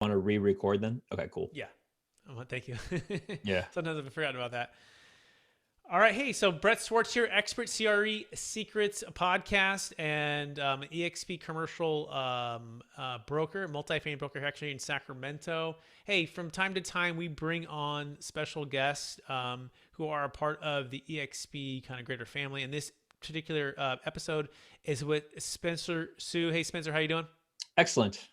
Want to re-record then? Okay, cool. Yeah. Oh, thank you. Yeah. Sometimes I've forgotten about that. All right. Hey, so Brett Swarts here, expert CRE secrets podcast and EXP commercial broker, multifamily broker actually in Sacramento. Hey, from time to time, we bring on special guests who are a part of the EXP kind of greater family. And this particular episode is with Spencer Sue. Hey, Spencer, how you doing? Excellent.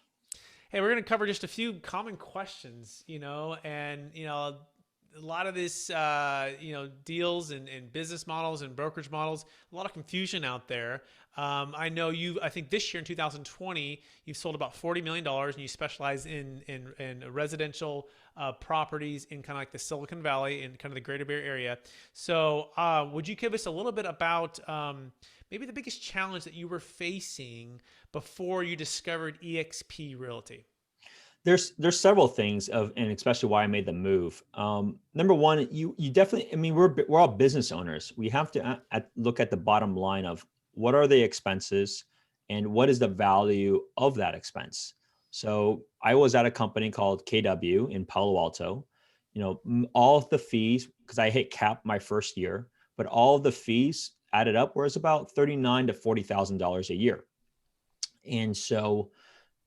Hey, we're going to cover just a few common questions, and, a lot of this, deals and business models and brokerage models, a lot of confusion out there. I think this year in 2020, you've sold about $40 million dollars and you specialize in residential properties in kind of like the Silicon Valley and kind of the greater Bay Area. So would you give us a little bit about maybe the biggest challenge that you were facing before you discovered EXP Realty? There's several things and especially why I made the move. Number one, you definitely. I mean, we're all business owners. We have to look at the bottom line of what are the expenses and what is the value of that expense. So I was at a company called KW in Palo Alto. All of the fees, because I hit cap my first year, but all of the fees added up was about $39,000 to $40,000 a year. And so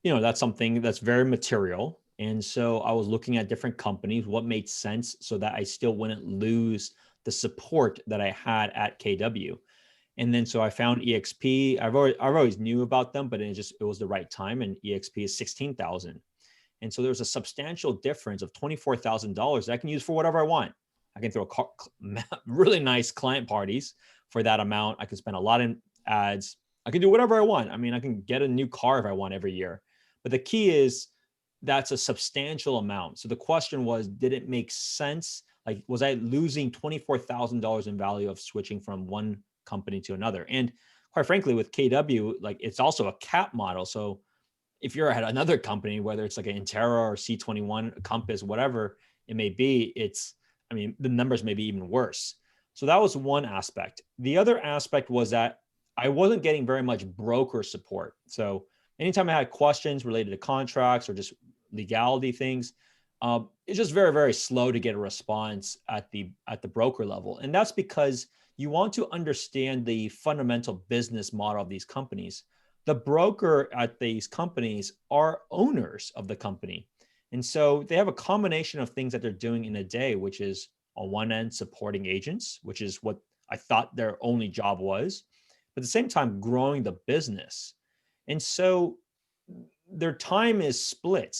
that's something that's very material. And so I was looking at different companies, what made sense so that I still wouldn't lose the support that I had at KW. And then so I found EXP. I've always knew about them, but it was the right time. And EXP is 16,000. And so there's a substantial difference of $24,000 that I can use for whatever I want. I can throw really nice client parties for that amount. I can spend a lot in ads. I can do whatever I want. I mean, I can get a new car if I want every year. But the key is that's a substantial amount. So the question was, did it make sense? Like, was I losing $24,000 in value of switching from one company to another? And quite frankly, with KW, like it's also a cap model. So if you're at another company, whether it's like an Intera or C21, Compass, whatever it may be, the numbers may be even worse. So that was one aspect. The other aspect was that I wasn't getting very much broker support. So anytime I had questions related to contracts or just legality things, it's just very, very slow to get a response at the broker level. And that's because you want to understand the fundamental business model of these companies. The broker at these companies are owners of the company. And so they have a combination of things that they're doing in a day, which is on one end, supporting agents, which is what I thought their only job was, but at the same time, growing the business. And so their time is split,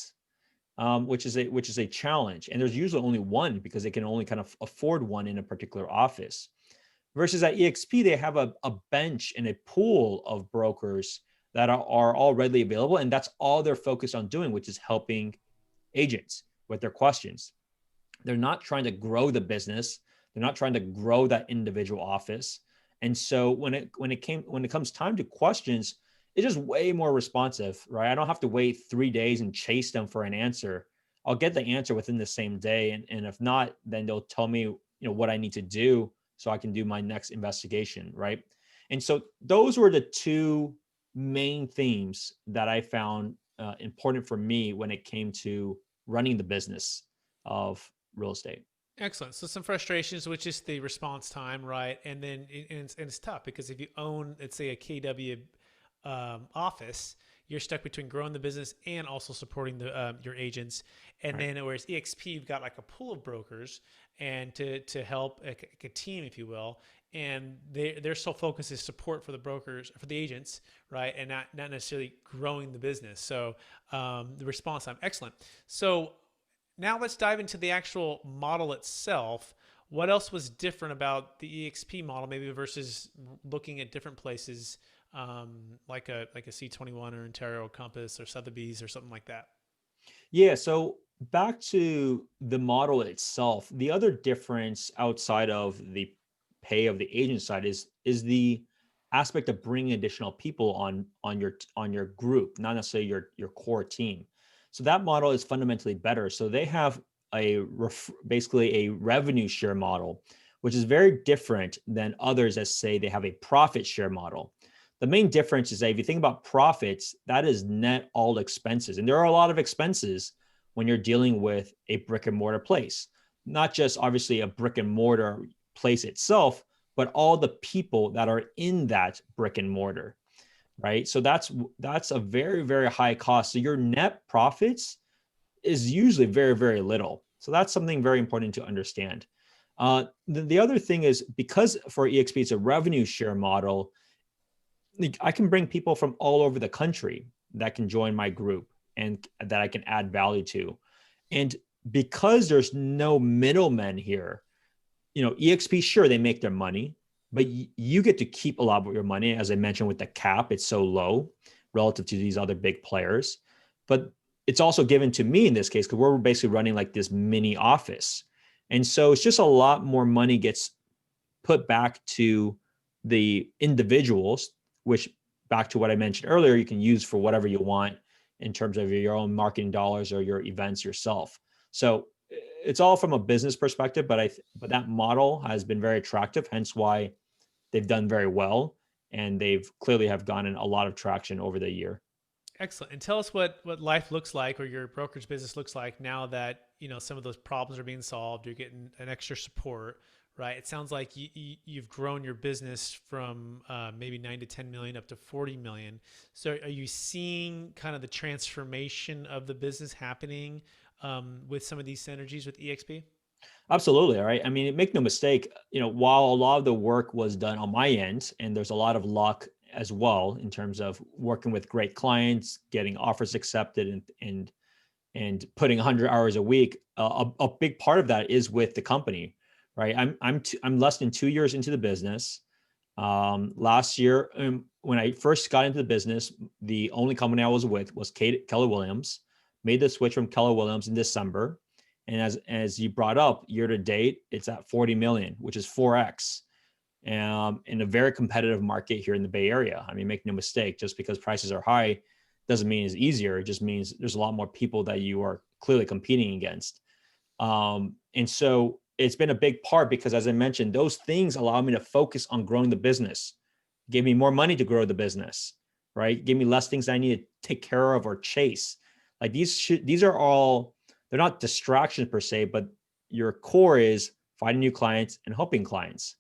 which is a challenge. And there's usually only one because they can only kind of afford one in a particular office. Versus at EXP, they have a bench and a pool of brokers that are all readily available. And that's all they're focused on doing, which is helping agents with their questions. They're not trying to grow the business. They're not trying to grow that individual office. And so when it comes time to questions, it's just way more responsive, right? I don't have to wait 3 days and chase them for an answer. I'll get the answer within the same day. And if not, then they'll tell me, what I need to do so I can do my next investigation, right? And so those were the two main themes that I found important for me when it came to running the business of real estate. Excellent. So some frustrations, which is the response time, right? And then it's tough because if you own, let's say, a KW office, you're stuck between growing the business and also supporting your agents. And Right. then whereas EXP, you've got like a pool of brokers and to help a team, if you will. And their sole focus is support for the brokers, for the agents, right? And not necessarily growing the business. So the response time, excellent. So now let's dive into the actual model itself. What else was different about the EXP model, maybe versus looking at different places, like a C21 or Ontario Compass or Sotheby's or something like that? Yeah. So back to the model itself, the other difference outside of the pay of the agent side is the aspect of bringing additional people on your group, not necessarily your core team. So that model is fundamentally better. So they have basically a revenue share model, which is very different than others that say they have a profit share model. The main difference is that if you think about profits, that is net all expenses. And there are a lot of expenses, when you're dealing with a brick and mortar place, not just obviously a brick and mortar place itself, but all the people that are in that brick and mortar, right? So that's a very, very high cost. So your net profits is usually very, very little. So that's something very important to understand. The other thing is, because for EXP, it's a revenue share model, I can bring people from all over the country that can join my group and that I can add value to. And because there's no middlemen here, EXP, sure, they make their money, but you get to keep a lot of your money. As I mentioned, with the cap, it's so low relative to these other big players. But it's also given to me in this case, because we're basically running like this mini office. And so it's just a lot more money gets put back to the individuals, which, back to what I mentioned earlier, you can use for whatever you want in terms of your own marketing dollars or your events yourself. So it's all from a business perspective, but that model has been very attractive, hence why they've done very well, and they've clearly have gotten a lot of traction over the year. Excellent. And tell us what life looks like, or your brokerage business looks like, now that, some of those problems are being solved. You're getting an extra support, right? It sounds like you've grown your business from maybe 9 to 10 million up to 40 million. So are you seeing kind of the transformation of the business happening with some of these synergies with EXP? Absolutely. All right. I mean, make no mistake, while a lot of the work was done on my end, and there's a lot of luck as well in terms of working with great clients, getting offers accepted, and putting 100 hours a week, a big part of that is with the company, right? I'm less than 2 years into the business. Last year, when I first got into the business, the only company I was with was Keller Williams. Made the switch from Keller Williams in December. And as you brought up, year to date, it's at 40 million, which is 4x, in a very competitive market here in the Bay Area. I mean, make no mistake, just because prices are high doesn't mean it's easier. It just means there's a lot more people that you are clearly competing against. And so it's been a big part, because, as I mentioned, those things allow me to focus on growing the business, give me more money to grow the business, right? Give me less things I need to take care of or chase. Like these are all, they're not distractions per se, but your core is finding new clients and helping clients.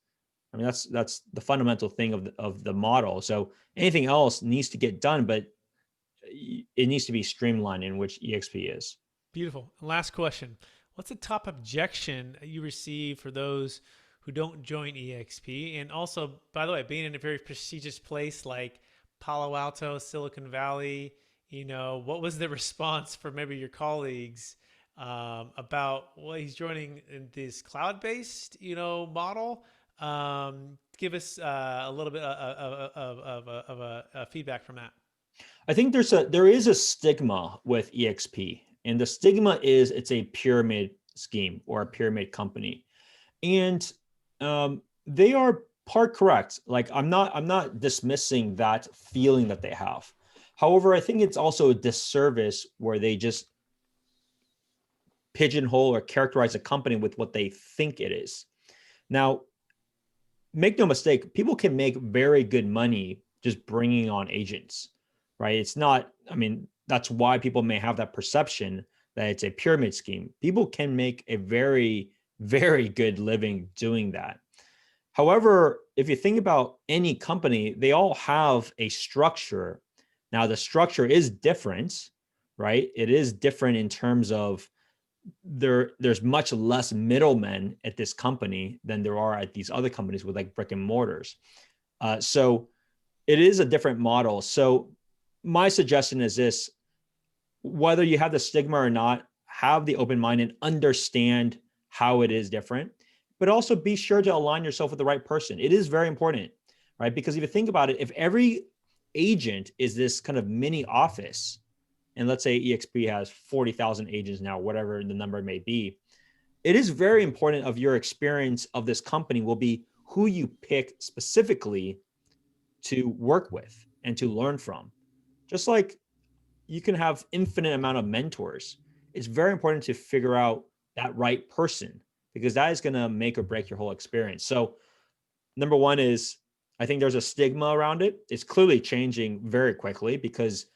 I mean, that's the fundamental thing of the model. So anything else needs to get done, but it needs to be streamlined, in which EXP is. Beautiful. Last question. What's the top objection you receive for those who don't join EXP? And also, by the way, being in a very prestigious place like Palo Alto, Silicon Valley, what was the response from maybe your colleagues about, well, he's joining in this cloud-based, model? Give us a little bit of a feedback from that. I think there is a stigma with EXP, and the stigma is it's a pyramid scheme or a pyramid company, and they are part correct. Like, I'm not dismissing that feeling that they have. However, I think it's also a disservice where they just pigeonhole or characterize a company with what they think it is. Now, make no mistake, people can make very good money just bringing on agents, right? It's not, I mean, that's why people may have that perception that it's a pyramid scheme. People can make a very, very good living doing that. However, if you think about any company, they all have a structure. Now, the structure is different, right? It is different in terms of there's much less middlemen at this company than there are at these other companies with like brick and mortars. So it is a different model. So my suggestion is this: whether you have the stigma or not, have the open mind and understand how it is different, but also be sure to align yourself with the right person. It is very important, right? Because if you think about it, if every agent is this kind of mini office, and let's say EXP has 40,000 agents now, whatever the number may be, it is very important of your experience of this company will be who you pick specifically to work with and to learn from. Just like you can have infinite amount of mentors, it's very important to figure out that right person, because that is going to make or break your whole experience. So number one is, I think there's a stigma around it. It's clearly changing very quickly, because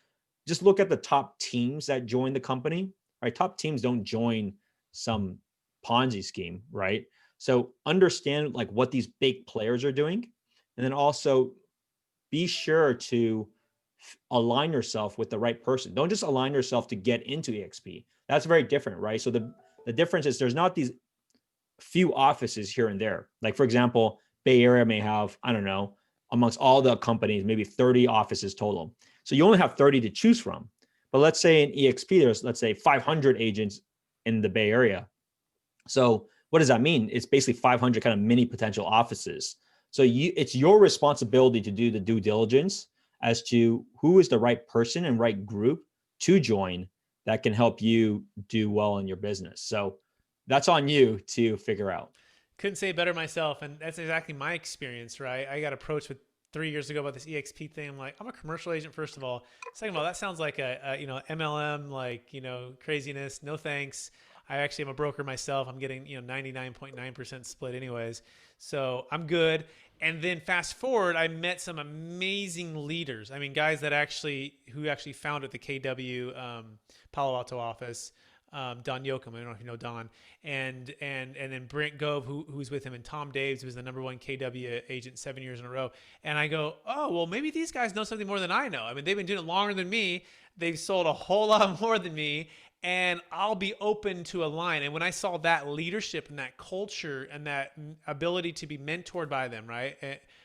just look at the top teams that join the company. right? Top teams don't join some Ponzi scheme, right? So understand like what these big players are doing, and then also be sure to align yourself with the right person. Don't just align yourself to get into EXP. That's very different, right? So the difference is there's not these few offices here and there. Like for example, Bay Area may have, I don't know, amongst all the companies, maybe 30 offices total. So you only have 30 to choose from. But let's say in EXP, there's let's say 500 agents in the Bay Area. So what does that mean? It's basically 500 kind of mini potential offices. So it's your responsibility to do the due diligence as to who is the right person and right group to join that can help you do well in your business. So that's on you to figure out. Couldn't say it better myself, and that's exactly my experience, right? I got approached with 3 years ago about this EXP thing. I'm like, I'm a commercial agent, first of all. Second of all, that sounds like a MLM, like, craziness. No thanks. I actually am a broker myself. I'm getting 99.9% split anyways, so I'm good. And then fast forward, I met some amazing leaders. I mean, guys that who actually founded the KW Palo Alto office. Don Yoakum, I don't know if you know Don, and then Brent Gove, who's with him, and Tom Daves, who's the #1 KW agent 7 years in a row. And I go, oh, well, maybe these guys know something more than I know. I mean, they've been doing it longer than me. They've sold a whole lot more than me, and I'll be open to align. And when I saw that leadership and that culture and that ability to be mentored by them, right,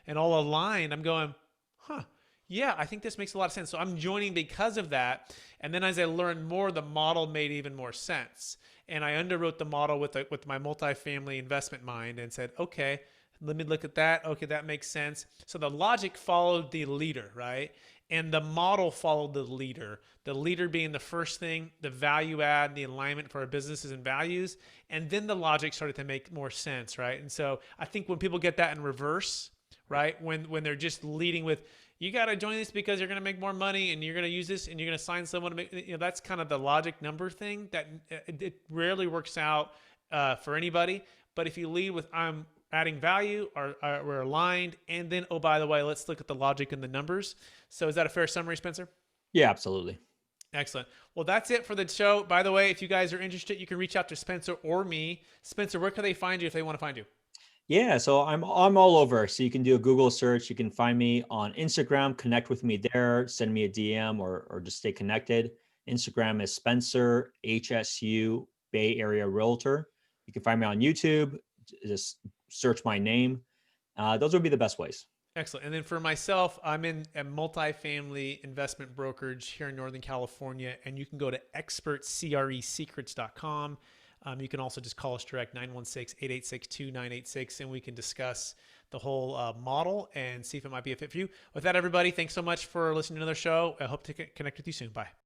and all aligned, I'm going, huh. Yeah, I think this makes a lot of sense. So I'm joining because of that. And then as I learned more, the model made even more sense. And I underwrote the model with my multifamily investment mind and said, okay, let me look at that. Okay, that makes sense. So the logic followed the leader, right? And the model followed the leader. The leader being the first thing, the value add, the alignment for our businesses and values. And then the logic started to make more sense, right? And so I think when people get that in reverse, right? When they're just leading with, you got to join this because you're going to make more money and you're going to use this and you're going to sign someone to make, that's kind of the logic number thing that it rarely works out for anybody. But if you lead with, I'm adding value, or we're aligned, and then, oh, by the way, let's look at the logic and the numbers. So is that a fair summary, Spencer? Yeah, absolutely. Excellent. Well, that's it for the show. By the way, if you guys are interested, you can reach out to Spencer or me. Spencer, where can they find you if they want to find you? Yeah, so I'm all over. So you can do a Google search. You can find me on Instagram, connect with me there, send me a DM or just stay connected. Instagram is Spencer HSU Bay Area Realtor. You can find me on YouTube. Just search my name. Those would be the best ways. Excellent. And then for myself, I'm in a multifamily investment brokerage here in Northern California, and you can go to expertcresecrets.com. You can also just call us direct, 916-886-2986, and we can discuss the whole model and see if it might be a fit for you. With that, everybody, thanks so much for listening to another show. I hope to connect with you soon. Bye.